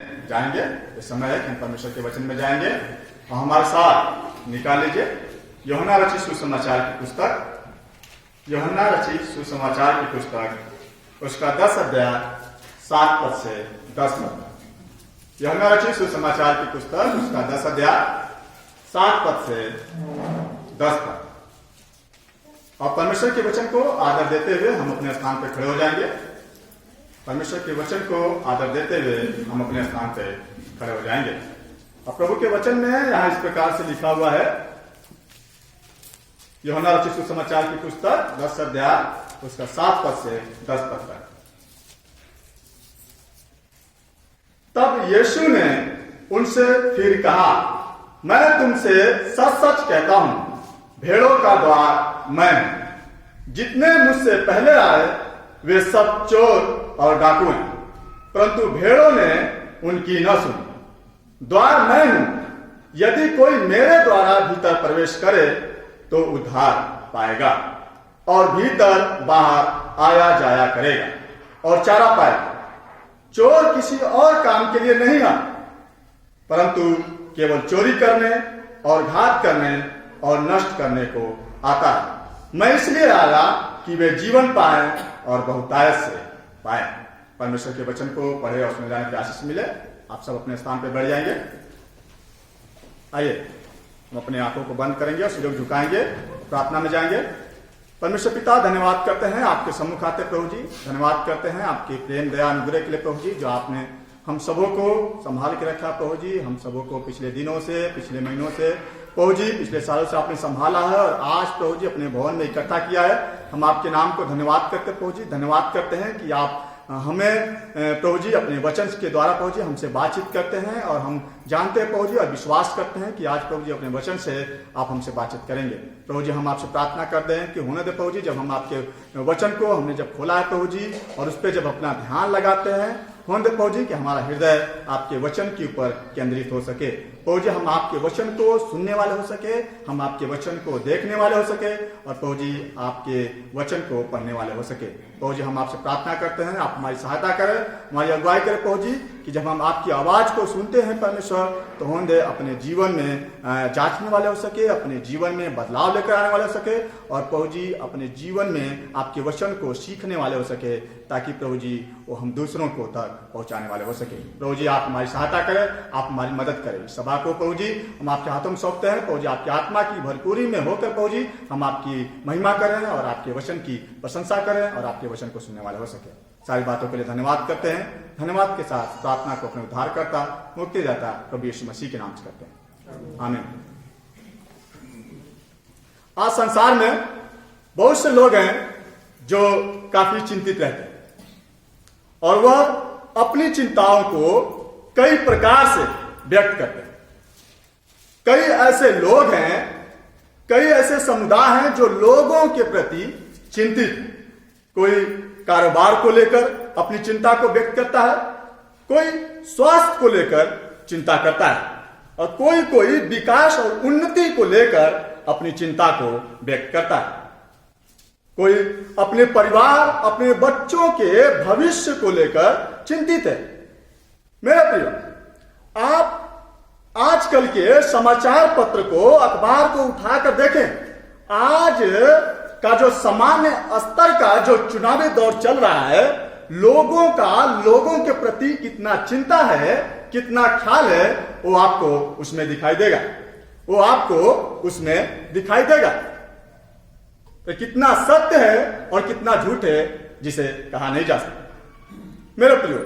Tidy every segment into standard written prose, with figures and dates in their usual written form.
जाएंगे। इस समय है कि हम परमेश्वर के वचन में जाएंगे और हमारे साथ निकाल लीजिए यूहन्ना रचित सुसमाचार की पुस्तक, यूहन्ना रचित सुसमाचार की पुस्तक उसका 10 अध्याय 7 पद से 10 पद। यूहन्ना रचित सुसमाचार की पुस्तक उसका 10 अध्याय 7 पद से 10 पद। और परमेश्वर के वचन को आदर देते हुए हम अपने स्थान पर खड़े हो जाएंगे। परमेश्वर के वचन को आदर देते हुए हम अपने स्थान पर खड़े हो जाएंगे। और प्रभु के वचन में यहां इस प्रकार से लिखा हुआ है, यूहन्ना रचित सुसमाचार की पुस्तक 10 अध्याय उसका 7 पद से 10 पद तक। तब यीशु ने उनसे फिर कहा, मैं तुमसे सच सच कहता हूं, भेड़ों का द्वार मैं हूं। जितने मुझसे पहले आए वे सब चोर और डाकू हैं, परंतु भेड़ों ने उनकी न सुनी। द्वार मैं हूं, यदि कोई मेरे द्वारा भीतर प्रवेश करे तो उद्धार पाएगा और भीतर बाहर आया जाया करेगा और चारा पाएगा। चोर किसी और काम के लिए नहीं आ, परंतु केवल चोरी करने और घात करने और नष्ट करने को आता है। मैं इसलिए आया कि वे जीवन पाए और बहुतायत से पाए। परमेश्वर के वचन को पढ़े और सुने जाने की आशीष मिले। आप सब अपने स्थान पर बैठ जाएंगे। आइए हम अपने आंखों को बंद करेंगे और सिर झुकाएंगे, प्रार्थना में जाएंगे। परमेश्वर पिता, धन्यवाद करते हैं आपके सम्मुख आते प्रभु जी। धन्यवाद करते हैं आपके प्रेम दया अनुग्रह के लिए प्रभु जी, जो आपने हम सबों को संभाल के रखा प्रभु जी। हम सबों को पिछले दिनों से, पिछले महीनों से प्रभु जी, पिछले सालों से आपने संभाला है और आज प्रभु जी अपने भवन में इकट्ठा किया है। हम आपके नाम को धन्यवाद करते प्रभु जी। धन्यवाद करते हैं कि आप हमें प्रभु जी अपने वचन के द्वारा प्रभु जी हमसे बातचीत करते हैं और हम जानते हैं प्रभु जी और विश्वास करते हैं कि आज प्रभु जी अपने वचन से आप हमसे बातचीत करेंगे। प्रभु जी हम आपसे प्रार्थना करते हैं कि होने दे प्रभु जी, जब हम आपके वचन को हमने जब खोला है प्रभु जी और उस पर जब अपना ध्यान लगाते हैं, होने दे प्रभु जी कि हमारा हृदय आपके वचन के ऊपर केंद्रित हो सके। प्रभु जी हम आपके वचन को सुनने वाले हो सके, हम आपके वचन को देखने वाले हो सके और प्रभु जी आपके वचन को पढ़ने वाले हो सके। प्रभु जी हम आपसे प्रार्थना करते हैं, आप हमारी सहायता करें, हमारी अगुवाई करें प्रभु जी, कि जब हम आपकी आवाज को सुनते हैं परमेश्वर, तो होने दे अपने जीवन में जांचने वाले हो सके, अपने जीवन में बदलाव लेकर आने वाले हो सके और प्रभु जी अपने जीवन में आपके वचन को सीखने वाले हो सके, ताकि प्रभु जी वो हम दूसरों को तक पहुंचाने वाले हो सके। प्रभु जी आप हमारी सहायता करें, आप हमारी मदद करें। सभा को प्रभु जी हम आपके हाथों में सौंपते हैं। प्रभु जी आपकी आत्मा की भरपूरी में होकर प्रभु जी हम आपकी महिमा करें और आपके वचन की प्रशंसा करें और आपके वचन को सुनने वाले हो सके। सारी बातों के लिए धन्यवाद करते हैं। धन्यवाद के साथ प्रार्थना को अपने उद्धार करता, मुक्ति दाता प्रभु यीशु मसीह के नाम से करते हैं, आमीन। आज संसार में बहुत से लोग हैं जो काफी चिंतित रहते हैं और वह अपनी चिंताओं को कई प्रकार से व्यक्त करते हैं। कई ऐसे लोग हैं, कई ऐसे समुदाय हैं जो लोगों के प्रति चिंतित। कोई कारोबार को लेकर अपनी चिंता को व्यक्त करता है, कोई स्वास्थ्य को लेकर चिंता करता है और कोई विकास और उन्नति को लेकर अपनी चिंता को व्यक्त करता है। कोई अपने परिवार, अपने बच्चों के भविष्य को लेकर चिंतित है। मेरा प्रिय, आप आजकल के समाचार पत्र को, अखबार को उठाकर देखें। आज का जो सामान्य स्तर का जो चुनावी दौर चल रहा है, लोगों के प्रति कितना चिंता है, कितना ख्याल है, वो आपको उसमें दिखाई देगा। वो आपको उसमें दिखाई देगा। तो कितना सत्य है और कितना झूठ है जिसे कहा नहीं जा सकता। मेरे प्रियो,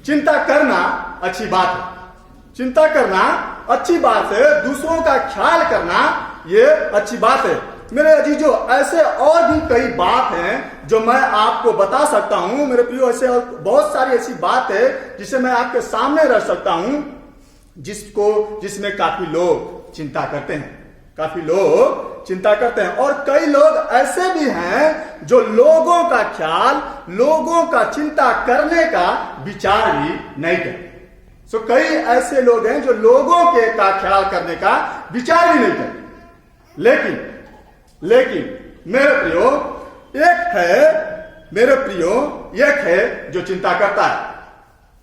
चिंता करना अच्छी बात है। चिंता करना अच्छी बात है। दूसरों का ख्याल करना ये अच्छी बात है। मेरे अजीजों, ऐसे और भी कई बात हैं जो मैं आपको बता सकता हूं। मेरे प्रियो, ऐसे और बहुत सारी ऐसी बात है जिसे मैं आपके सामने रख सकता हूं, जिसमें काफी लोग चिंता करते हैं। काफी लोग चिंता करते हैं और कई लोग ऐसे भी हैं जो लोगों का ख्याल, लोगों का चिंता करने का विचार भी नहीं करते। सो कई ऐसे लोग हैं जो लोगों के का ख्याल करने का विचार भी नहीं करते। लेकिन मेरे प्रियो, एक है जो चिंता करता है।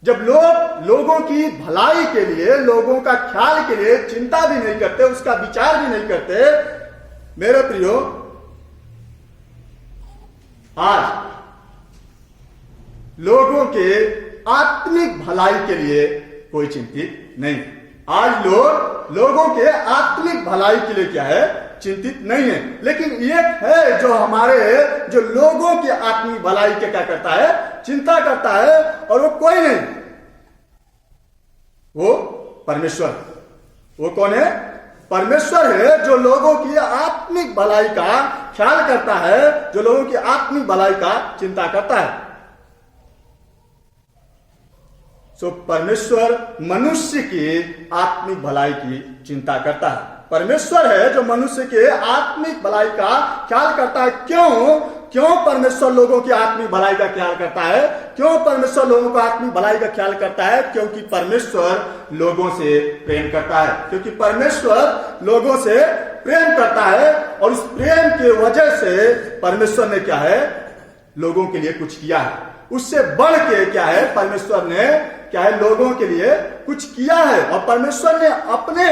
जब लोग लोगों की भलाई के लिए, लोगों का ख्याल के लिए चिंता भी नहीं करते, उसका विचार भी नहीं करते, मेरे प्रियो, आज लोगों के आत्मिक भलाई के लिए कोई चिंतित नहीं। आज लोगों के आत्मिक भलाई के लिए क्या है? चिंतित नहीं है। लेकिन एक है जो लोगों की आत्मिक भलाई के क्या करता है? चिंता करता है, और वो कोई नहीं, वो परमेश्वर। वो कौन है? परमेश्वर है, जो लोगों की आत्मिक भलाई का ख्याल करता है, जो लोगों की आत्मिक भलाई का चिंता करता है। सो परमेश्वर मनुष्य की आत्मिक भलाई की चिंता करता है। परमेश्वर है जो मनुष्य के आत्मिक भलाई का ख्याल करता है। क्यों परमेश्वर लोगों की आत्मिक भलाई का ख्याल करता है? क्यों परमेश्वर लोगों का आत्मिक भलाई का ख्याल करता है? क्योंकि परमेश्वर लोगों से प्रेम करता है। क्योंकि परमेश्वर लोगों से प्रेम करता है, और उस प्रेम की वजह से परमेश्वर ने क्या है? लोगों के लिए कुछ किया है। उससे बढ़ के क्या है? परमेश्वर ने क्या है? लोगों के लिए कुछ किया है। और परमेश्वर ने अपने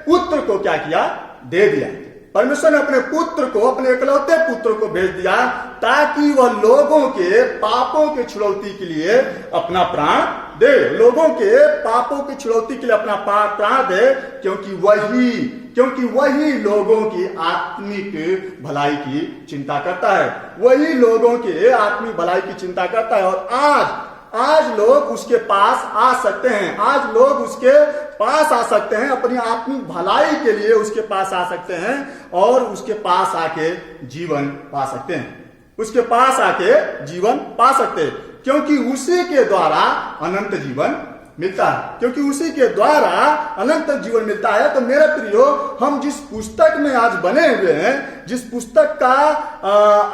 पुत्र को क्या किया? दे दिया। परमेश्वर ने अपने पुत्र को, अपने इकलौते पुत्र को भेज दिया, ताकि वह लोगों के पापों की छुड़ौती के लिए अपना प्राण दे। लोगों के पापों की छुड़ौती के लिए अपना प्राण दे, क्योंकि वही लोगों की आत्मिक भलाई की चिंता करता है। वही लोगों के आत्मिक भलाई की चिंता करता है। और आज लोग उसके पास आ सकते हैं। आज लोग उसके पास आ सकते हैं, अपनी आत्मिक भलाई के लिए उसके पास आ सकते हैं, और उसके पास आके जीवन पा सकते हैं। उसके पास आके जीवन पा सकते हैं, क्योंकि उसी के द्वारा अनंत जीवन मिलता है। क्योंकि उसी के द्वारा अनंत जीवन मिलता है। तो मेरे प्रियो, हम जिस पुस्तक में आज बने हुए हैं, जिस पुस्तक का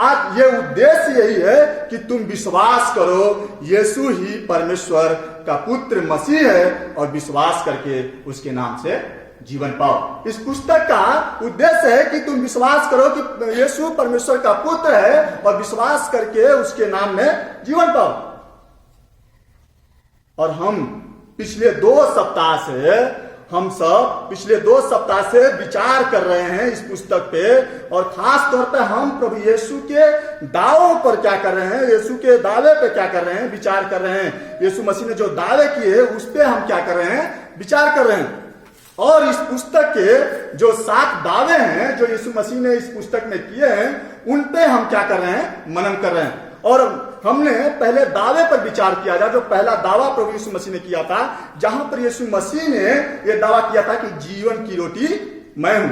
आज ये उद्देश्य यही है कि तुम विश्वास करो यीशु ही परमेश्वर का पुत्र मसीह है, और विश्वास करके उसके नाम से जीवन पाओ। इस पुस्तक का उद्देश्य है कि तुम विश्वास करो कि यीशु परमेश्वर का पुत्र है, और विश्वास करके उसके नाम में जीवन पाओ। और हम पिछले 2 सप्ताह से विचार कर रहे हैं इस पुस्तक पे, और खास तौर पे हम प्रभु यीशु के दावों पर क्या कर रहे हैं? यीशु के दावे पे क्या कर रहे हैं? विचार कर रहे हैं। यीशु मसीह ने जो दावे किए उस पे हम क्या कर रहे हैं? विचार कर रहे हैं। और इस पुस्तक के जो 7 दावे हैं जो यीशु मसीह ने इस पुस्तक में किए हैं, उन पे हम क्या कर रहे हैं? मनन कर रहे हैं। और हमने पहले दावे पर विचार किया था, जो पहला दावा प्रभु यीशु मसीह ने किया था, जहां पर यीशु मसीह ने यह दावा किया था कि जीवन की रोटी मैं हूं,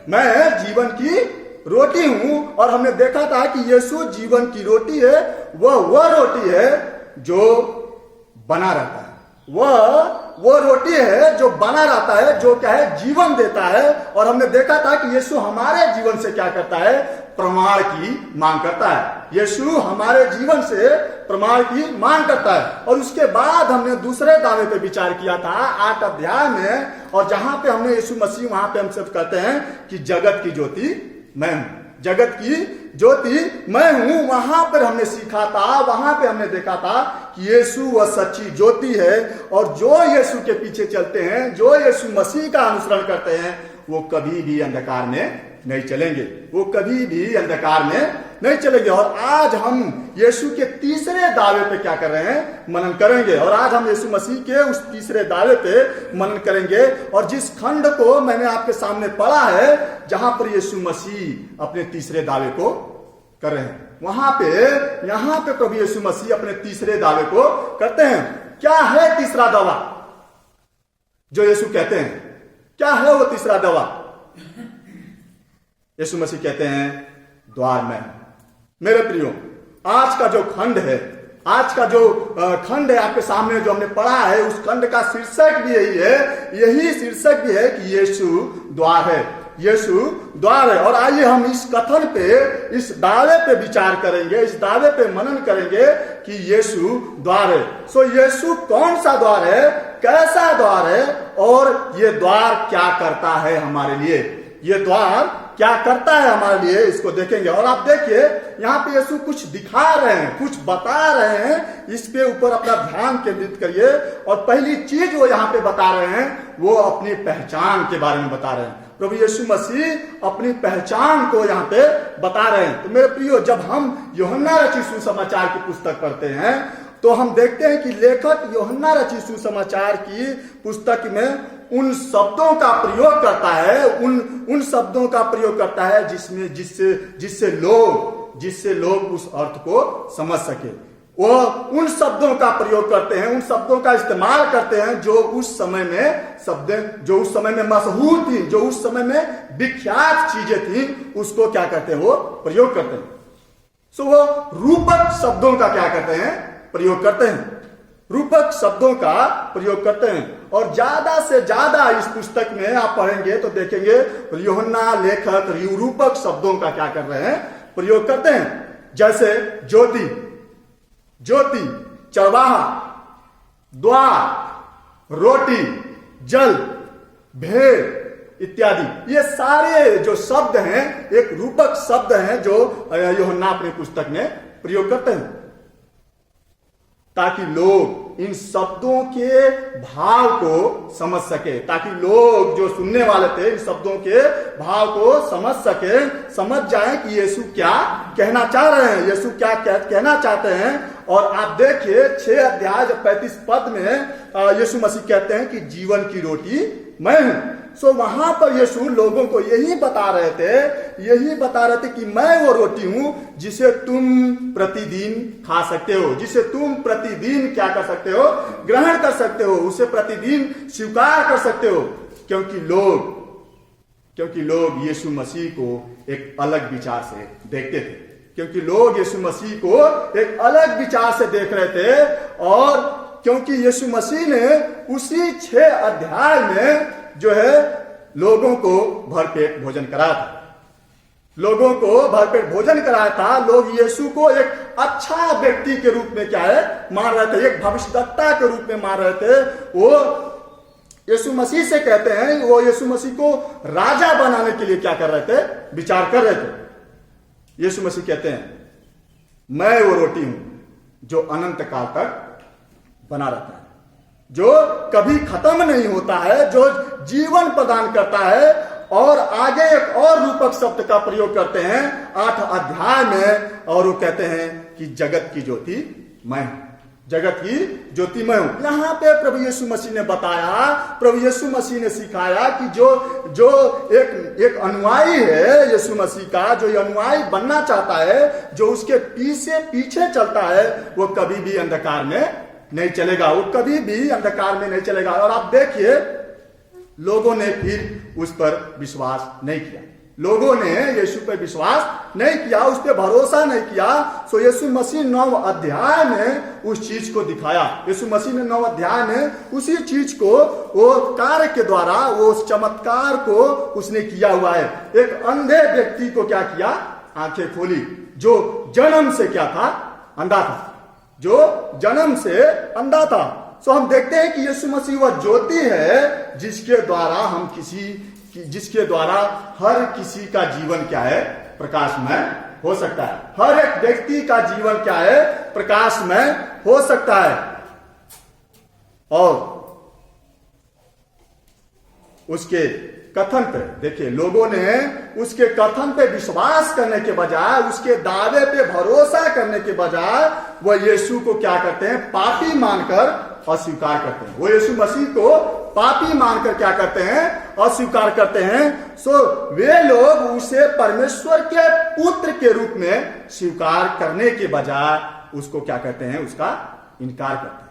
मैं जीवन की रोटी हूं। और हमने देखा था कि यीशु जीवन की रोटी है। वह रोटी है जो बना रहता है। वो रोटी है जो बना रहता है, जो क्या है? जीवन देता है। और हमने देखा था कि यीशु हमारे जीवन से क्या करता है? प्रमाण की मांग करता है। यीशु हमारे जीवन से प्रमाण की मांग करता है। और उसके बाद हमने दूसरे दावे पे विचार किया था 8 अध्याय में, और जहां पे हमने यीशु मसीह, वहां पे हम सब कहते हैं कि जगत की ज्योति मैं हूं, जगत की ज्योति मैं हूं। वहां पर हमने सीखा था, वहां पे हमने देखा था कि यीशु वह सच्ची ज्योति है, और जो यीशु के पीछे चलते हैं, जो यीशु मसीह का अनुसरण करते हैं, वो कभी भी अंधकार में नहीं चलेंगे। वो कभी भी अंधकार में नहीं चलेंगे। और आज हम यीशु के तीसरे दावे पे क्या कर रहे हैं? मनन करेंगे। और आज हम यीशु मसीह के उस तीसरे दावे पे मनन करेंगे। और जिस खंड को मैंने आपके सामने पढ़ा है, जहां पर यीशु मसीह अपने तीसरे दावे को कर रहे हैं, यहां पे प्रभु यीशु मसीह अपने तीसरे दावे को करते हैं। क्या है तीसरा दावा जो यीशु कहते हैं? क्या है वो तीसरा दावा? यीशु मसीह कहते हैं, द्वार मैं हूं। मेरे प्रियो, आज का जो खंड है आपके सामने जो हमने पढ़ा है, उस खंड का शीर्षक भी यही शीर्षक भी है कि यीशु द्वार है। यीशु द्वार है। और आइए हम इस कथन पे, इस दावे पे विचार करेंगे, इस दावे पे मनन करेंगे कि यीशु द्वार है। सो यीशु कौन सा द्वार है? कैसा द्वार है? और ये द्वार क्या करता है हमारे लिए? ये द्वार क्या करता है हमारे लिए, इसको देखेंगे। और आप देखिए यहाँ पे यीशु कुछ दिखा रहे हैं, कुछ बता रहे हैं, इस पे ऊपर अपना ध्यान केंद्रित करिए। और पहली चीज वो यहाँ पे बता रहे हैं, वो अपनी पहचान के बारे में बता रहे हैं। प्रभु यीशु मसीह अपनी पहचान को यहाँ पे बता रहे हैं। तो मेरे प्रियो, जब हम यूहन्ना रचित सुसमाचार की पुस्तक पढ़ते हैं तो हम देखते हैं कि लेखक यूहन्ना रचित सुसमाचार की पुस्तक में उन शब्दों का प्रयोग करता है, उन शब्दों का प्रयोग करता है जिससे लोग उस अर्थ को समझ सके। वो उन शब्दों का प्रयोग करते हैं, उन शब्दों का इस्तेमाल करते हैं जो उस समय में मशहूर थी, जो उस समय में विख्यात चीजें थी, उसको क्या करते हैं, वो प्रयोग करते हैं। सो वो रूपक शब्दों का क्या करते हैं, प्रयोग करते हैं, रूपक शब्दों का प्रयोग करते हैं। और ज्यादा से ज्यादा इस पुस्तक में आप पढ़ेंगे तो देखेंगे यूहन्ना लेखक रूपक शब्दों का क्या कर रहे हैं, प्रयोग करते हैं। जैसे ज्योति, चरवाहा, द्वार, रोटी, जल, भेड़ इत्यादि, ये सारे जो शब्द हैं एक रूपक शब्द हैं जो यूहन्ना अपनी पुस्तक में प्रयोग करते हैं, ताकि लोग इन शब्दों के भाव को समझ सके, ताकि लोग जो सुनने वाले थे इन शब्दों के भाव को समझ सके, समझ जाए कि यीशु क्या कहना चाह रहे हैं, यीशु क्या कहना चाहते हैं। और आप देखिए 6 अध्याय 35 पद में यीशु मसीह कहते हैं कि जीवन की रोटी मैं हूं। सो वहां पर यीशु लोगों को यही बता रहे थे कि मैं वो रोटी हूं जिसे तुम प्रतिदिन खा सकते हो, जिसे तुम प्रतिदिन क्या कर सकते हो, ग्रहण कर सकते हो, उसे प्रतिदिन स्वीकार कर सकते हो। क्योंकि लोग यीशु मसीह को एक अलग विचार से देखते थे, क्योंकि लोग यीशु मसीह को एक अलग विचार से देख रहे थे। और क्योंकि यीशु मसीह ने उसी 6 अध्याय में जो है लोगों को भरपेट भोजन कराया था, लोगों को भरपेट भोजन कराया था। लोग यीशु को एक अच्छा व्यक्ति के रूप में क्या है मान रहे थे, एक भविष्यद्वक्ता के रूप में मान रहे थे। वो यीशु मसीह से कहते हैं, वो यीशु मसीह को राजा बनाने के लिए क्या कर रहे थे, विचार कर रहे थे। यीशु मसीह कहते हैं मैं वो रोटी हूं जो अनंत काल तक बना रहता है, जो कभी खत्म नहीं होता है, जो जीवन प्रदान करता है। और आगे एक और रूपक शब्द का प्रयोग करते हैं 8 अध्याय में, और वो कहते हैं कि जगत की ज्योति मैं हूं, जगत की ज्योति मैं हूं। यहां पे प्रभु यीशु मसीह ने बताया, प्रभु यीशु मसीह ने सिखाया कि जो एक अनुयायी है यीशु मसीह का, जो अनुयायी बनना चाहता है, जो उसके पीछे चलता है, वो कभी भी अंधकार में नहीं चलेगा, वो कभी भी अंधकार में नहीं चलेगा। और आप देखिए लोगों ने फिर उस पर विश्वास नहीं किया, लोगों ने यीशु पर विश्वास नहीं किया, उस पर भरोसा नहीं किया। सो यीशु मसीह 9 अध्याय में उस चीज को दिखाया। यीशु मसीह ने 9 अध्याय में उसी चीज को, वो कार्य के द्वारा, वो चमत्कार को उसने किया हुआ है। एक अंधे व्यक्ति को क्या किया, आंखें खोली, जो जन्म से क्या था, अंधा था, जो जन्म से अंधा था। सो हम देखते हैं कि यीशु मसीह वह ज्योति है जिसके द्वारा हर किसी का जीवन क्या है, प्रकाशमय हो सकता है। हर एक व्यक्ति का जीवन क्या है, प्रकाशमय हो सकता है। और उसके कथन पे देखिए, लोगों ने उसके कथन पे विश्वास करने के बजाय, उसके दावे पे भरोसा करने के बजाय, वह यीशु को क्या करते हैं, पापी मानकर अस्वीकार करते हैं। वो यीशु मसीह को पापी मानकर क्या करते हैं, अस्वीकार करते हैं। सो वे लोग उसे परमेश्वर के पुत्र के रूप में स्वीकार करने के बजाय उसको क्या करते हैं, उसका इनकार करते हैं।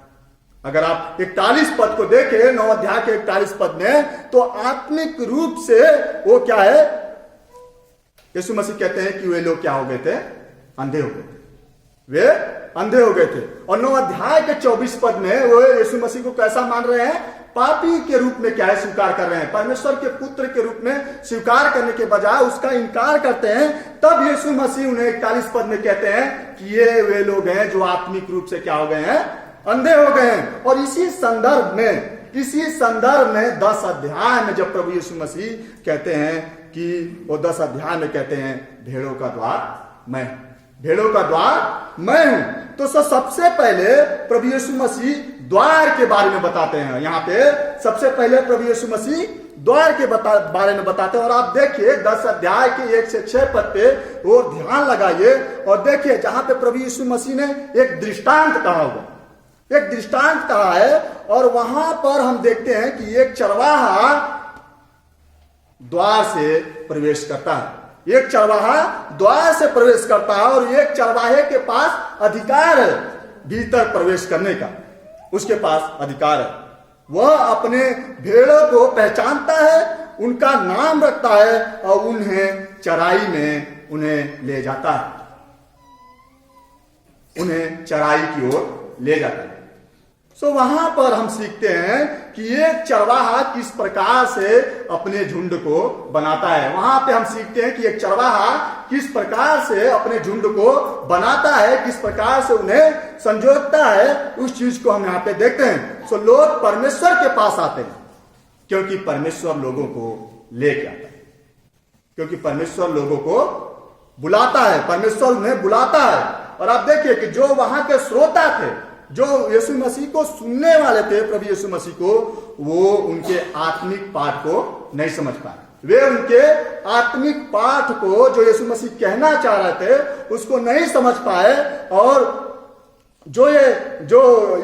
अगर आप 41 पद को देखें, 9 अध्याय के 41 पद में, तो आत्मिक रूप से वो क्या है, यीशु मसीह कहते हैं कि वे लोग क्या हो गए थे, अंधे हो गए थे, वे अंधे हो गए थे। और 9 अध्याय के 24 पद में वो यीशु मसीह को कैसा मान रहे हैं, पापी के रूप में क्या है, स्वीकार कर रहे हैं। परमेश्वर के पुत्र के रूप में स्वीकार करने के बजाय उसका इनकार करते हैं। तब यीशु मसीह उन्हें 41 पद में कहते हैं कि ये वे लोग हैं जो आत्मिक रूप से क्या हो गए हैं, अंधे हो गए हैं। और इसी संदर्भ में इसी संदर्भ में 10 अध्याय में जब प्रभु यीशु मसीह कहते हैं कि वो 10 अध्याय में कहते हैं भेड़ों का द्वार मैं, भेड़ों का द्वार मैं हूं। तो सबसे पहले प्रभु यीशु मसीह द्वार के बारे में बताते हैं। यहाँ पे सबसे पहले प्रभु यीशु मसीह द्वार के बारे में बताते हैं। और आप देखिए 10 अध्याय के 1 से 6 पद पे वो ध्यान लगाइए और देखिए जहां पे प्रभु यीशु मसीह ने एक दृष्टांत कहा हुआ, एक दृष्टांत कहा है। और वहां पर हम देखते हैं कि एक चरवाहा द्वार से प्रवेश करता है, एक चरवाहा द्वार से प्रवेश करता है और एक चरवाहे के पास अधिकार है भीतर प्रवेश करने का, उसके पास अधिकार है। वह अपने भेड़ों को पहचानता है, उनका नाम रखता है और उन्हें चराई में उन्हें ले जाता है, उन्हें चराई की ओर ले जाता है। सो वहां पर हम सीखते हैं कि एक चरवाहा किस प्रकार से अपने झुंड को बनाता है। वहां पे हम सीखते हैं कि एक चरवाहा किस प्रकार से अपने झुंड को बनाता है, किस प्रकार से उन्हें संजोता है, उस चीज को हम यहाँ पे देखते हैं। सो लोग परमेश्वर के पास आते हैं क्योंकि परमेश्वर लोगों को लेके आता है, क्योंकि परमेश्वर लोगों को बुलाता है, परमेश्वर उन्हें बुलाता है। और आप देखिए कि जो वहां के श्रोता थे, जो यीशु मसीह को सुनने वाले थे, प्रभु यीशु मसीह को, वो उनके आत्मिक पाठ को नहीं समझ पाए। वे उनके आत्मिक पाठ को जो यीशु मसीह कहना चाह रहे थे उसको नहीं समझ पाए। और जो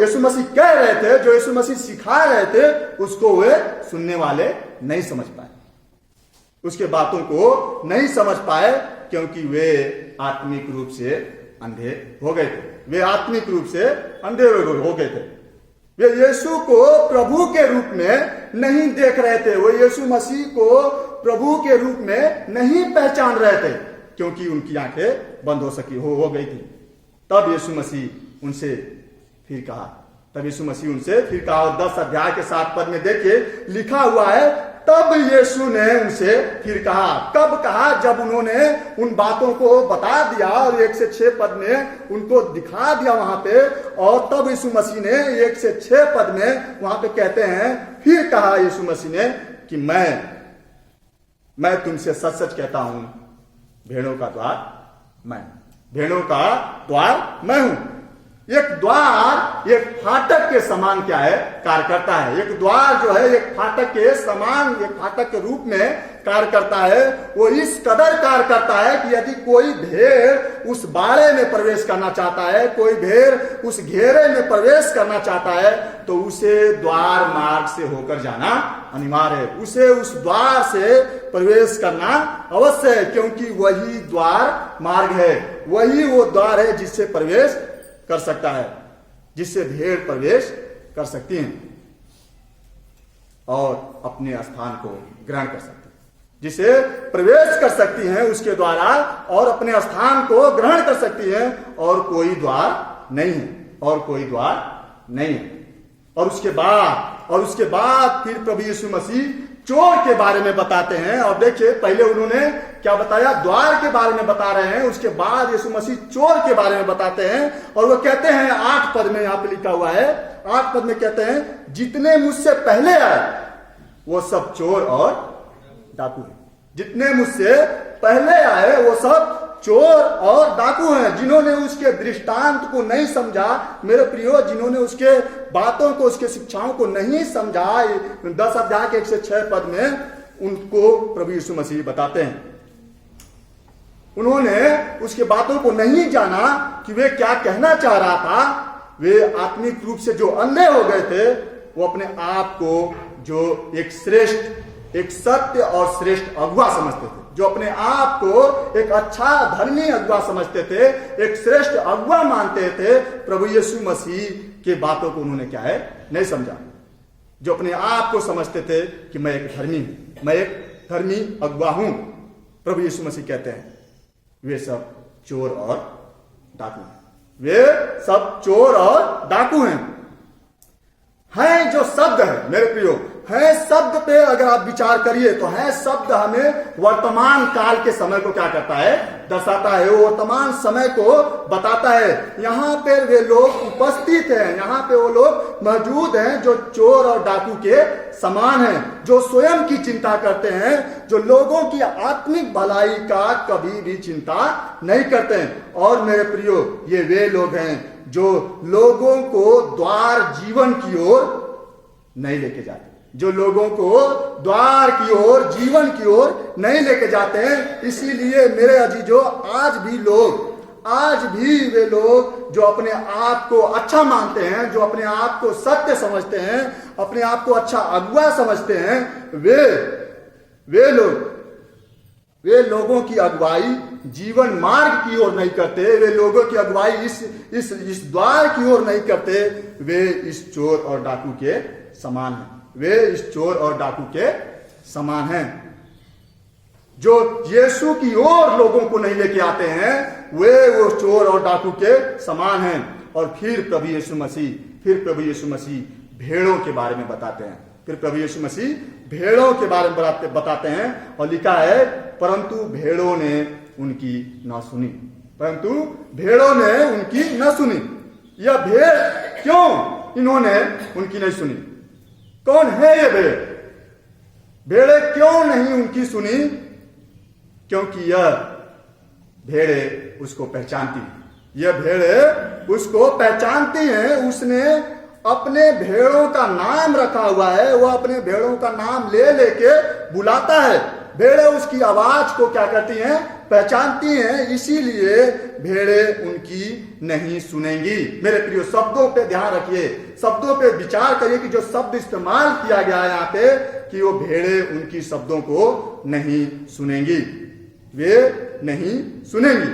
यीशु मसीह कह रहे थे, जो यीशु मसीह सिखा रहे थे, उसको वे सुनने वाले नहीं समझ पाए, उसके बातों को नहीं समझ पाए क्योंकि वे आत्मिक रूप से अंधे हो गए थे, वे आत्मिक रूप से अंधे हो गए थे। वे यीशु को प्रभु के रूप में नहीं देख रहे थे, वो यीशु मसीह को प्रभु के रूप में नहीं पहचान रहे थे क्योंकि उनकी आंखें बंद हो गई थी। तब यीशु मसीह उनसे फिर कहा, तब यीशु मसीह उनसे फिर कहा। 10 अध्याय के 7 पद में देखिए लिखा हुआ है, तब यीशु ने उनसे फिर कहा। कब कहा? जब उन्होंने उन बातों को बता दिया और 1 से 6 पद में उनको दिखा दिया वहां पे। और तब यीशु मसीह ने 1 से 6 पद में वहां पे कहते हैं, फिर कहा यीशु मसीह ने कि मैं तुमसे सच सच कहता हूं, भेड़ों का द्वार मैं, भेड़ों का द्वार मैं हूं। एक द्वार एक फाटक के समान क्या है? कार्य करता है। एक द्वार जो है एक फाटक के समान, एक फाटक के रूप में कार्य करता है। वो इस कदर कार्य करता है कि यदि कोई भेड़ उस बाड़े में प्रवेश करना चाहता है, कोई भेड़ उस घेरे में प्रवेश करना चाहता है, तो उसे द्वार मार्ग से होकर जाना अनिवार्य है। उसे उस द्वार से प्रवेश करना अवश्य है क्योंकि वही द्वार मार्ग है, वही वो द्वार है जिससे प्रवेश कर सकता है, जिससे भेड़ प्रवेश कर सकती हैं और अपने स्थान को ग्रहण कर सकती है, जिसे प्रवेश कर सकती हैं उसके द्वारा और अपने स्थान को ग्रहण कर सकती हैं। और कोई द्वार नहीं है, और कोई द्वार नहीं है। और उसके बाद फिर प्रभु यीशु मसीह चोर के बारे में बताते हैं। और देखिए पहले उन्होंने क्या बताया? द्वार के बारे में बता रहे हैं। उसके बाद यीशु मसीह चोर के बारे में बताते हैं और वो कहते हैं 8 पद में, यहां पे लिखा हुआ है 8 पद में कहते हैं, जितने मुझसे पहले आए वो सब चोर और डाकू हैं। जितने मुझसे पहले आए वो सब चोर और डाकू हैं, जिन्होंने उसके दृष्टांत को नहीं समझा। मेरे प्रियो, जिन्होंने उसके बातों को, उसके शिक्षाओं को नहीं समझा, 10 अध्याय के 1 से 6 पद में उनको प्रभु यीशु मसीह बताते हैं। उन्होंने उसके बातों को नहीं जाना कि वे क्या कहना चाह रहा था। वे आत्मिक रूप से जो अंधे हो गए थे, वो अपने आप को जो एक सत्य और श्रेष्ठ अगुआ समझते थे, जो अपने आप को एक अच्छा धर्मी अगुआ समझते थे, एक श्रेष्ठ अगुआ मानते थे। प्रभु यीशु मसीह के बातों को उन्होंने क्या है? नहीं समझा। जो अपने आप को समझते थे कि मैं एक धर्मी हूं, मैं एक धर्मी अगुआ हूं, प्रभु यीशु मसीह कहते हैं वे सब चोर और डाकू हैं। वे सब चोर और डाकू हैं। हैं जो शब्द है मेरे प्रियो, है शब्द पे अगर आप विचार करिए तो है शब्द हमें वर्तमान काल के समय को क्या करता है, दर्शाता है। वो वर्तमान समय को बताता है। यहाँ पे वे लोग उपस्थित हैं, यहाँ पे वो लोग मौजूद हैं जो चोर और डाकू के समान हैं, जो स्वयं की चिंता करते हैं, जो लोगों की आत्मिक भलाई का कभी भी चिंता नहीं करते हैं। और मेरे प्रियो, ये वे लोग हैं जो लोगों को द्वार जीवन की ओर नहीं लेके जाते, जो लोगों को द्वार की ओर, जीवन की ओर नहीं लेके जाते हैं। इसीलिए मेरे अजीजों, आज भी वे लोग जो अपने आप को अच्छा मानते हैं, जो अपने आप को सत्य समझते हैं, अपने आप को अच्छा अगुआ समझते हैं, वे लोगों की अगुवाई जीवन मार्ग की ओर नहीं करते। वे लोगों की अगुवाई इस द्वार की ओर नहीं करते। वे इस चोर और डाकू के समान हैं। वे इस चोर और डाकू के समान हैं जो यीशु की ओर लोगों को नहीं लेके आते हैं। वे वो चोर और डाकू के समान हैं। और फिर प्रभु यीशु मसीह भेड़ों के बारे में बताते हैं। फिर प्रभु यीशु मसीह भेड़ों के बारे में बताते हैं और लिखा है, परंतु भेड़ों ने उनकी न सुनी। परंतु भेड़ों ने उनकी न सुनी। यह भेड़ क्यों इन्होंने उनकी नहीं सुनी? कौन है ये भेड़? भेड़े क्यों नहीं उनकी सुनी? क्योंकि यह भेड़े उसको पहचानती। यह भेड़े उसको पहचानती हैं। उसने अपने भेड़ों का नाम रखा हुआ है। वह अपने भेड़ों का नाम ले लेके बुलाता है। भेड़े उसकी आवाज को क्या करती हैं? पहचानती हैं। इसीलिए भेड़े उनकी नहीं सुनेंगी। मेरे प्रियो, शब्दों पे ध्यान रखिए, शब्दों पे विचार करिए कि जो शब्द इस्तेमाल किया गया है यहाँ पे, कि वो भेड़े उनकी शब्दों को नहीं सुनेंगी। वे नहीं सुनेंगी।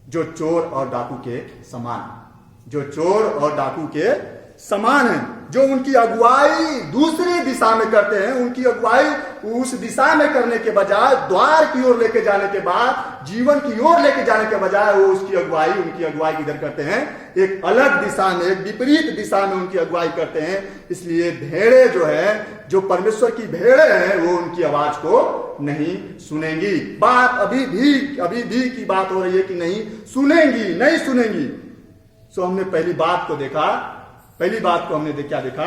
जो चोर और डाकू के समान, जो चोर और डाकू के समान है, जो उनकी अगुवाई दूसरी दिशा में करते हैं। उनकी अगुवाई उस दिशा में करने के बजाय, द्वार की ओर लेके जाने के बाद, जीवन की ओर लेके जाने के बजाय, वो उनकी अगुवाई किधर करते हैं? एक अलग दिशा में, एक विपरीत दिशा में उनकी अगुवाई करते हैं। इसलिए भेड़े जो है, जो परमेश्वर की भेड़े हैं, वो उनकी आवाज को नहीं सुनेंगी। बात अभी भी की बात हो रही है कि नहीं सुनेंगी। सो हमने पहली बात को हमने क्या देखा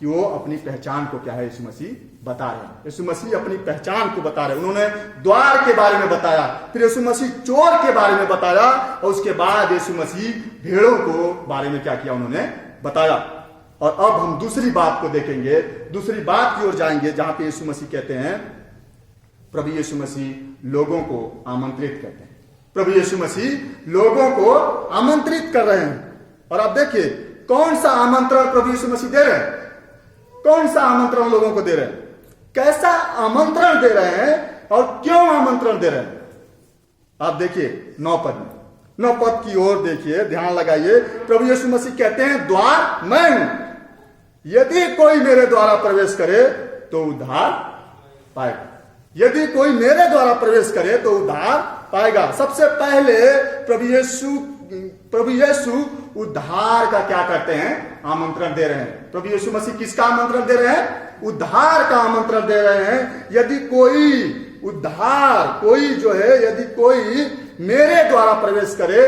कि वो अपनी पहचान को क्या है, यीशु मसीह बता रहे हैं। यीशु मसीह अपनी पहचान को बता रहे हैं। उन्होंने द्वार के बारे में बताया, फिर यीशु मसीह चोर के बारे में बताया, और उसके बाद यीशु मसीह भेड़ों को बारे में क्या किया, उन्होंने बताया। और अब हम दूसरी बात को देखेंगे, दूसरी बात की ओर जाएंगे, जहां पे यीशु मसीह कहते हैं, प्रभु यीशु मसीह लोगों को आमंत्रित करते हैं। प्रभु यीशु मसीह लोगों को आमंत्रित कर रहे हैं। और आप देखिए कौन सा आमंत्रण प्रभु यीशु मसीह दे रहे हैं। कौन सा आमंत्रण लोगों को दे रहे हैं, कैसा आमंत्रण दे रहे हैं और क्यों आमंत्रण दे रहे हैं? आप देखिए 9 पद की ओर देखिए, ध्यान लगाइए। प्रभु यीशु मसीह कहते हैं, द्वार मैं हूं, यदि कोई मेरे द्वारा प्रवेश करे तो उद्धार पाएगा। यदि कोई मेरे द्वारा प्रवेश करे तो उद्धार पाएगा। सबसे पहले प्रभु यीशु उद्धार का क्या करते हैं? आमंत्रण दे रहे हैं। प्रभु यीशु मसीह किसका आमंत्रण दे रहे हैं? उद्धार का आमंत्रण दे रहे हैं। यदि कोई मेरे द्वारा प्रवेश करे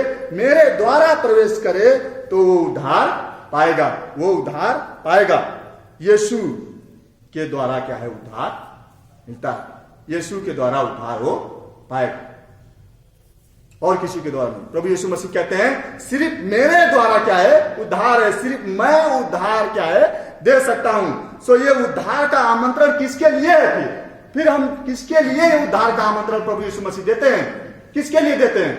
तो वो उद्धार पाएगा। यीशु के द्वारा क्या है? उद्धार मिलता है। यीशु के द्वारा उद्धार हो पाएगा, और किसी के द्वारा नहीं। प्रभु यीशु मसीह कहते हैं, सिर्फ मेरे द्वारा क्या है? उद्धार है। सिर्फ मैं उद्धार क्या है? दे सकता हूं। सो ये उद्धार का आमंत्रण किसके लिए है? फिर हम किसके लिए उद्धार का आमंत्रण प्रभु यीशु मसीह देते हैं? किसके लिए देते हैं?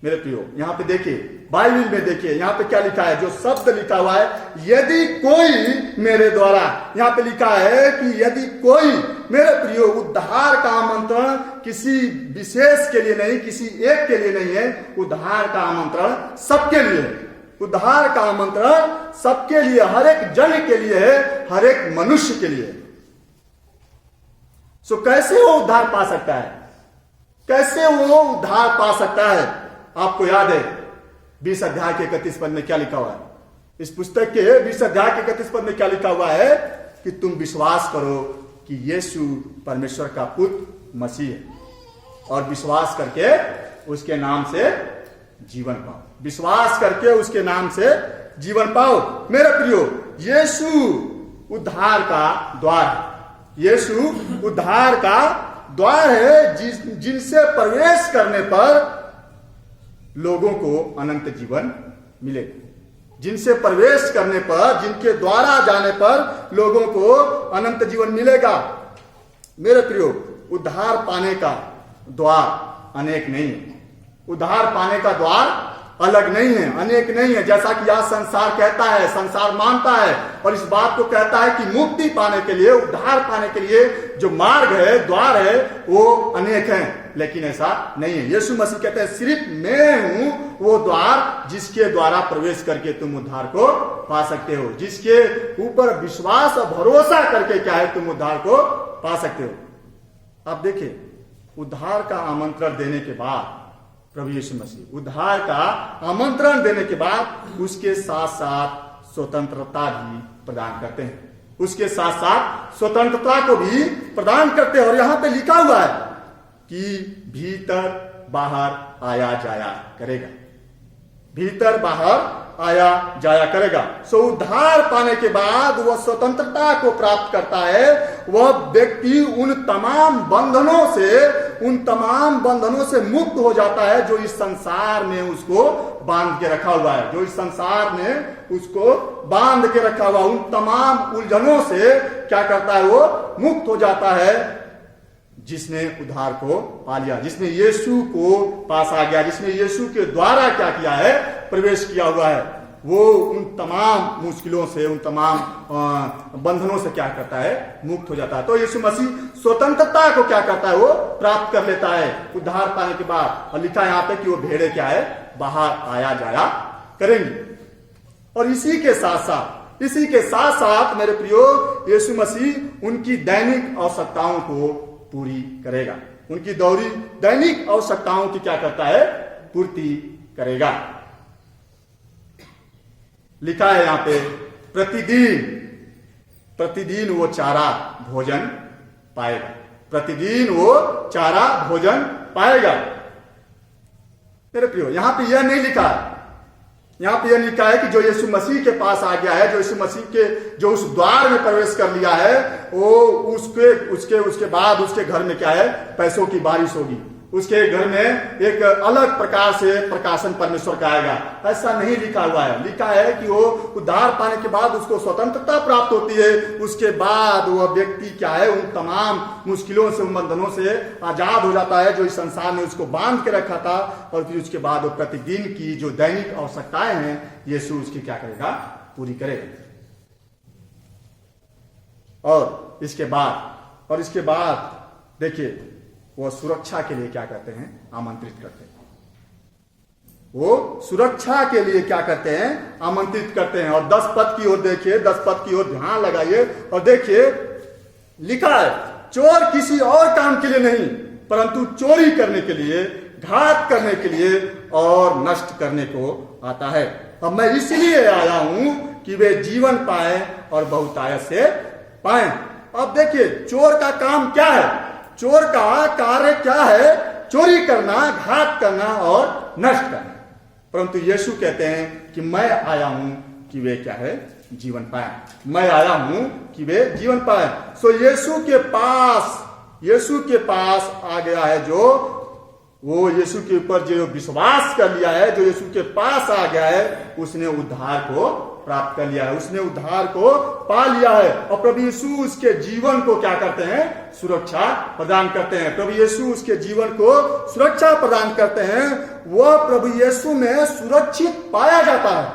मेरे प्रियो, यहां पे देखिए, बाइबल में देखिए, यहां पे क्या लिखा है? जो शब्द लिखा हुआ है, यदि कोई मेरे द्वारा, यहां पे लिखा है कि यदि कोई, मेरे प्रियो, उद्धार का आमंत्रण किसी विशेष के लिए नहीं, किसी एक के लिए नहीं है। उद्धार का आमंत्रण सबके लिए है। उद्धार का आमंत्रण सबके लिए, हर एक जन के लिए है, हर एक मनुष्य के लिए। सो कैसे वो उद्धार पा सकता है? कैसे वो उद्धार पा सकता है? आपको याद है 20 अध्याय के 31 पद में क्या लिखा हुआ है? इस पुस्तक के 20 अध्याय के 31 पद में क्या लिखा हुआ है कि तुम विश्वास करो कि यीशु परमेश्वर का पुत्र मसीह है, और विश्वास करके उसके नाम से जीवन पाओ। विश्वास करके उसके नाम से जीवन पाओ। मेरे प्रियो, यीशु उद्धार का द्वार है। यीशु उद्धार का द्वार है जिनसे प्रवेश करने पर लोगों को अनंत जीवन मिलेगा। जिनसे प्रवेश करने पर, जिनके द्वारा जाने पर लोगों को अनंत जीवन मिलेगा। मेरे प्रियो, उद्धार पाने का द्वार अनेक नहीं है। उद्धार पाने का द्वार अलग नहीं है, अनेक नहीं है। जैसा कि आज संसार कहता है, संसार मानता है और इस बात को कहता है कि मुक्ति पाने के लिए, उद्धार पाने के लिए जो मार्ग है, द्वार है, वो अनेक हैं। लेकिन ऐसा नहीं है। यीशु मसीह कहते हैं सिर्फ मैं हूं वो द्वार जिसके द्वारा प्रवेश करके तुम उद्धार को पा सकते हो। जिसके ऊपर विश्वास और भरोसा करके क्या है, तुम उद्धार को पा सकते हो। अब देखिए, उद्धार का आमंत्रण देने के बाद प्रभु यीशु मसीह उद्धार का आमंत्रण देने के बाद उसके साथ साथ स्वतंत्रता भी प्रदान करते हैं। उसके साथ साथ स्वतंत्रता को भी प्रदान करते हैं। और यहां पे लिखा हुआ है कि भीतर बाहर आया जाया करेगा। भीतर बाहर आया जाया करेगा। सो उद्धार पाने के बाद वह स्वतंत्रता को प्राप्त करता है। वह व्यक्ति उन तमाम बंधनों से मुक्त हो जाता है जो इस संसार ने उसको बांध के रखा हुआ है। जो इस संसार ने उसको बांध के रखा हुआ, उन तमाम उलझनों से क्या करता है, वो मुक्त हो जाता है। जिसने उद्धार को पा लिया, जिसने यीशु को पास आ गया, जिसने यीशु के द्वारा क्या किया है, प्रवेश किया हुआ है, वो उन तमाम मुश्किलों से, उन तमाम बंधनों से क्या करता है, मुक्त हो जाता है। तो यीशु मसीह स्वतंत्रता को क्या करता है, वो प्राप्त कर लेता है उद्धार पाने के बाद। और लिखा है यहाँ पे कि वो भेड़े क्या है, बाहर आया जाया करेंगी। और इसी के साथ साथ मेरे प्रियो, यीशु मसीह उनकी दैनिक आवश्यकताओं को पूरी करेगा। उनकी दैनिक आवश्यकताओं की क्या करता है, पूर्ति करेगा। लिखा है यहां पे प्रतिदिन वो चारा भोजन पाएगा। प्रतिदिन वो चारा भोजन पाएगा। मेरे प्रियो, यहां पे यह नहीं लिखा है, यहां पे यह लिखा है कि जो यीशु मसीह के पास आ गया है, जो यीशु मसीह के जो उस द्वार में प्रवेश कर लिया है, वो उसके बाद उसके घर में क्या है, पैसों की बारिश होगी। उसके घर में एक अलग प्रकार से प्रकाशन परमेश्वर का आएगा। ऐसा नहीं लिखा हुआ है। लिखा है कि वो उद्धार पाने के बाद उसको स्वतंत्रता प्राप्त होती है। उसके बाद वह व्यक्ति क्या है, उन तमाम मुश्किलों से, उन बंधनों से आजाद हो जाता है जो इस संसार ने उसको बांध के रखा था। और फिर उसके बाद वो प्रतिदिन की जो दैनिक आवश्यकताएं हैं, यीशु उसकी क्या करेगा, पूरी करेगा। और इसके बाद देखिए, वो सुरक्षा के लिए क्या करते हैं, आमंत्रित करते हैं। वो सुरक्षा के लिए क्या करते हैं, आमंत्रित करते हैं। और 10 पद की ओर देखिए, 10 पद की ओर ध्यान लगाइए और देखिए, लिखा है चोर किसी और काम के लिए नहीं, परंतु चोरी करने के लिए, घात करने के लिए और नष्ट करने को आता है। अब मैं इसलिए आया हूं कि वे जीवन पाए और बहुतायत से पाए। अब देखिए, चोर का काम क्या है, चोर का कार्य क्या है, चोरी करना, घात करना और नष्ट करना। परंतु यीशु कहते हैं कि मैं आया हूं कि वे क्या है, जीवन पाए। मैं आया हूं कि वे जीवन पाए। सो यीशु के पास आ गया है जो, वो यीशु के ऊपर जो विश्वास कर लिया है, जो यीशु के पास आ गया है, उसने उद्धार को प्राप्त कर लिया है, उसने उद्धार को पा लिया है। और प्रभु यीशु उसके जीवन को क्या करते हैं, सुरक्षा प्रदान करते हैं। प्रभु यीशु उसके जीवन को सुरक्षा प्रदान करते हैं। वह प्रभु यीशु में सुरक्षित पाया जाता है।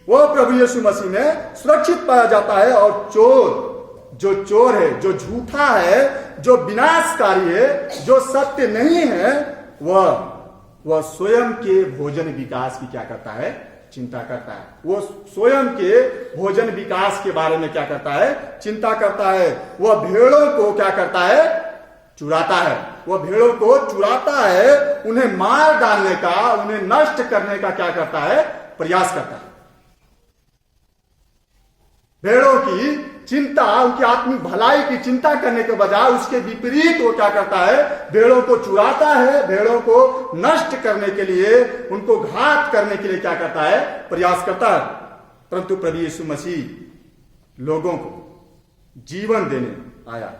वह प्रभु यीशु मसीह में सुरक्षित पाया जाता है। और चोर है, जो झूठा है, जो विनाशकारी है, जो सत्य नहीं है, वह स्वयं के भोजन विकास की क्या करता है, चिंता करता है। वो स्वयं के भोजन विकास के बारे में क्या करता है, चिंता करता है। वह भेड़ों को क्या करता है, चुराता है। वह भेड़ों को चुराता है, उन्हें मार डालने का, उन्हें नष्ट करने का क्या करता है, प्रयास करता है। भेड़ों की चिंता, उनकी आत्मिक भलाई की चिंता करने के बजाय उसके विपरीत वो क्या करता है, भेड़ों को चुराता है, भेड़ों को नष्ट करने के लिए, उनको घात करने के लिए क्या करता है, प्रयास करता है। परंतु प्रभु यीशु मसीह लोगों को जीवन देने आया,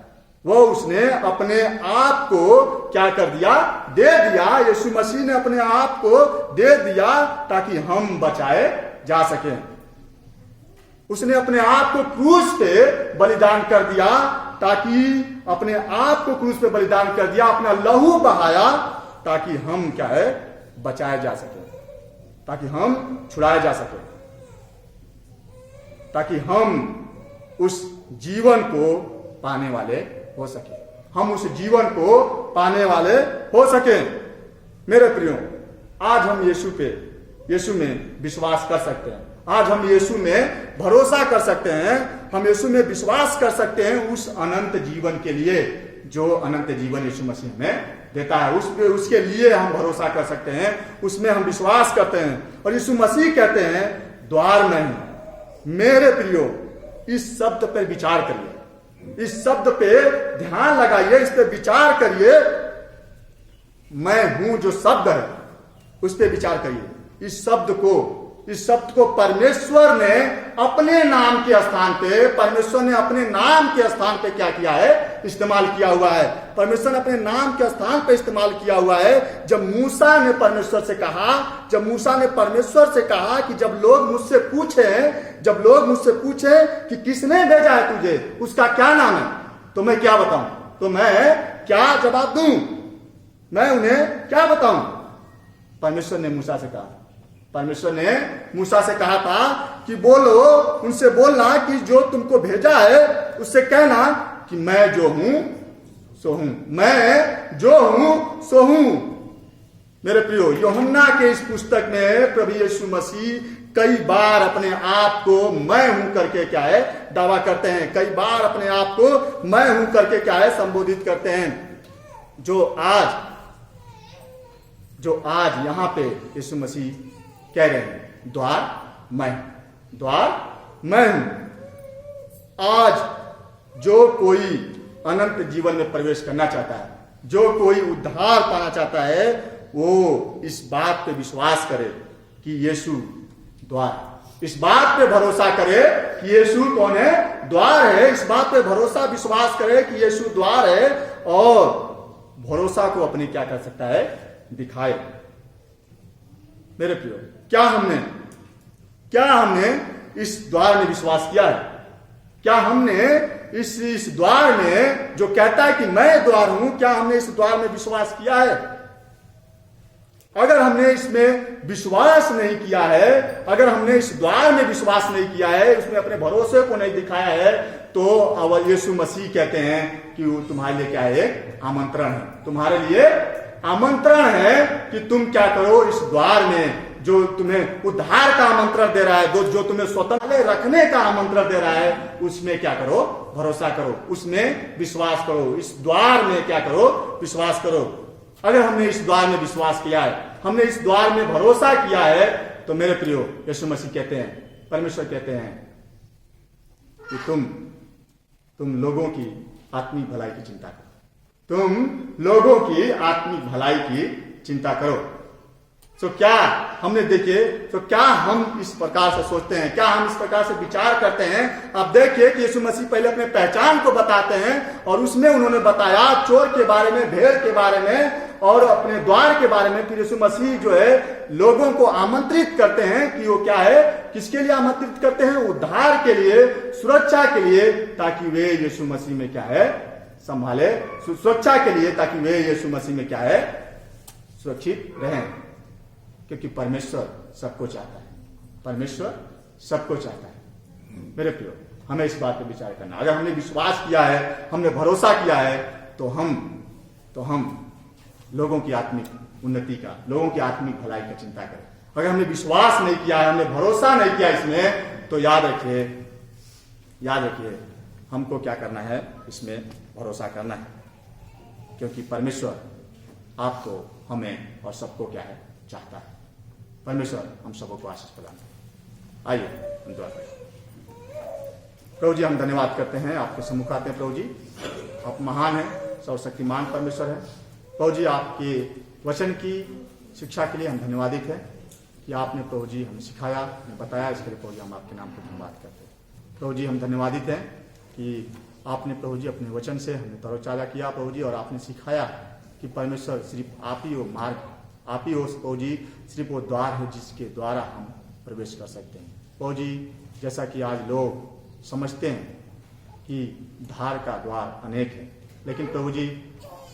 वो उसने अपने आप को क्या कर दिया, दे दिया। यीशु मसीह ने अपने आप को दे दिया ताकि हम बचाए जा सकें। उसने अपने आप को क्रूस पे बलिदान कर दिया, ताकि अपने आप को क्रूस पे बलिदान कर दिया, अपना लहू बहाया ताकि हम क्या है, बचाए जा सके, ताकि हम छुड़ाए जा सके, ताकि हम उस जीवन को पाने वाले हो सके, हम उस जीवन को पाने वाले हो सके। मेरे प्रियो, आज हम यीशु में विश्वास कर सकते हैं, आज हम यीशु में भरोसा कर सकते हैं, हम यीशु में विश्वास कर सकते हैं उस अनंत जीवन के लिए जो अनंत जीवन यीशु मसीह हमें देता है। उसके लिए हम भरोसा कर सकते हैं, उसमें हम विश्वास करते हैं। और यीशु मसीह कहते हैं, द्वार में हूं। मेरे प्रियो, इस शब्द पर विचार करिए, इस शब्द पे ध्यान लगाइए, इस पे विचार करिए। मैं हूं जो शब्द है उस पे विचार करिए। इस शब्द को परमेश्वर ने अपने नाम के स्थान पे, परमेश्वर ने अपने नाम के स्थान पे क्या किया है, इस्तेमाल किया हुआ है। परमेश्वर ने अपने नाम के स्थान पे इस्तेमाल किया हुआ है। जब मूसा ने परमेश्वर से कहा कि जब लोग मुझसे पूछे कि किसने भेजा है तुझे, उसका क्या नाम है, तो मैं क्या बताऊं, तो मैं क्या जवाब दूं, मैं उन्हें क्या बताऊं। परमेश्वर ने मूसा से कहा था कि बोलो, उनसे बोलना कि जो तुमको भेजा है उससे कहना कि मैं जो हूं सो हूं, मैं जो हूं सो हूं। मेरे प्रियो, यूहन्ना के इस पुस्तक में प्रभु यीशु मसीह कई बार अपने आप को मैं हूं करके क्या है, दावा करते हैं। कई बार अपने आप को मैं हूं करके क्या है, संबोधित करते हैं। जो आज यहां पे यीशु मसीह कह रहे हैं, द्वार मैं हूं। आज जो कोई अनंत जीवन में प्रवेश करना चाहता है, जो कोई उद्धार पाना चाहता है, वो इस बात पे विश्वास करे कि यीशु द्वार, इस बात पे भरोसा करे कि यीशु कौन है, द्वार है। इस बात पे भरोसा विश्वास करे कि यीशु द्वार है, और भरोसा को अपने क्या कर सकता है, दिखाए। मेरे प्रियो, क्या हमने इस द्वार में विश्वास किया है? क्या हमने इस द्वार में जो कहता है कि मैं द्वार हूं, क्या हमने इस द्वार में विश्वास किया है? अगर हमने इसमें विश्वास नहीं किया है, अगर हमने इस द्वार में विश्वास नहीं किया है, उसमें अपने भरोसे को नहीं दिखाया है, तो अब यीशु मसीह कहते हैं कि वो तुम्हारे लिए क्या है, आमंत्रण है। तुम्हारे लिए आमंत्रण है कि तुम क्या करो, इस द्वार में जो तुम्हें उद्धार का आमंत्रण दे रहा है, जो तुम्हें स्वतंत्र रखने का आमंत्रण दे रहा है, उसमें क्या करो, भरोसा करो, उसमें विश्वास करो, इस द्वार में क्या करो, विश्वास करो। अगर हमने इस द्वार में विश्वास किया है, हमने इस द्वार में भरोसा किया है, तो मेरे प्रियो, यीशु मसीह कहते हैं, परमेश्वर कहते हैं कि तुम लोगों की आत्मिक भलाई की चिंता करो, तुम लोगों की आत्मिक भलाई की चिंता करो। तो क्या हमने देखिए, तो क्या हम इस प्रकार से सोचते हैं, क्या हम इस प्रकार से विचार करते हैं? अब देखिए कि यीशु मसीह पहले अपने पहचान को बताते हैं, और उसमें उन्होंने बताया चोर के बारे में, भेड़ के बारे में, और अपने द्वार के बारे में। फिर यीशु मसीह जो है लोगों को आमंत्रित करते हैं कि वो क्या है, किसके लिए आमंत्रित करते हैं? उद्धार के लिए, सुरक्षा के लिए, ताकि वे यीशु मसीह में क्या है, संभाले, सुरक्षा के लिए, ताकि वे यीशु मसीह में क्या है, सुरक्षित रहें। क्योंकि परमेश्वर सबको चाहता है, परमेश्वर सबको चाहता है। मेरे प्रियो, हमें इस बात पर विचार करना। अगर हमने विश्वास किया है, हमने भरोसा किया है, तो हम लोगों की आत्मिक उन्नति का, लोगों की आत्मिक भलाई का चिंता करें। अगर हमने विश्वास नहीं किया है, हमने भरोसा नहीं किया इसमें, तो याद रखिए हमको क्या करना है, इसमें भरोसा करना है। क्योंकि परमेश्वर आपको, हमें और सबको क्या है, चाहता है। परमेश्वर हम सबों को आशीष प्रदान करें। आइए हम दुआ करें। प्रभु जी, हम धन्यवाद करते हैं, आपके सम्मुख आते हैं। प्रभु जी, आप महान हैं, सर्वशक्तिमान परमेश्वर हैं। प्रभु जी, आपके वचन की शिक्षा के लिए हम धन्यवादित हैं कि आपने प्रभु जी हमें सिखाया, हमें बताया। इसके लिए प्रभु जी हम आपके नाम को धन्यवाद करते हैं। प्रभु जी, हम धन्यवादित हैं कि आपने प्रभु जी अपने वचन से हमें तरोताजा किया प्रभु जी, और आपने सिखाया कि परमेश्वर सिर्फ आप ही वो मार्ग, आप ही हो प्रभु जी, सिर्फ वो द्वार है जिसके द्वारा हम प्रवेश कर सकते हैं। प्रभु जी, जैसा कि आज लोग समझते हैं कि धार का द्वार अनेक है, लेकिन प्रभु जी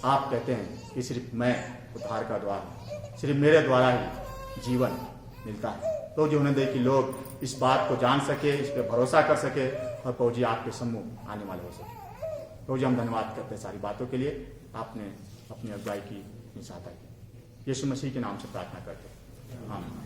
आप कहते हैं कि सिर्फ मैं वो धार का द्वार हूँ, सिर्फ मेरे द्वारा ही जीवन मिलता है। प्रभु जी, उन्हें दे कि लोग इस बात को जान सके, इस पर भरोसा कर सके, और प्रभु जी आपके सम्मुख आने वाले हो सके। प्रभु जी, हम धन्यवाद करते हैं सारी बातों के लिए। आपने अपनी अगुवाई की, अपनी सहायता की। यीशु मसीह के नाम से प्रार्थना करते हैं, आमीन।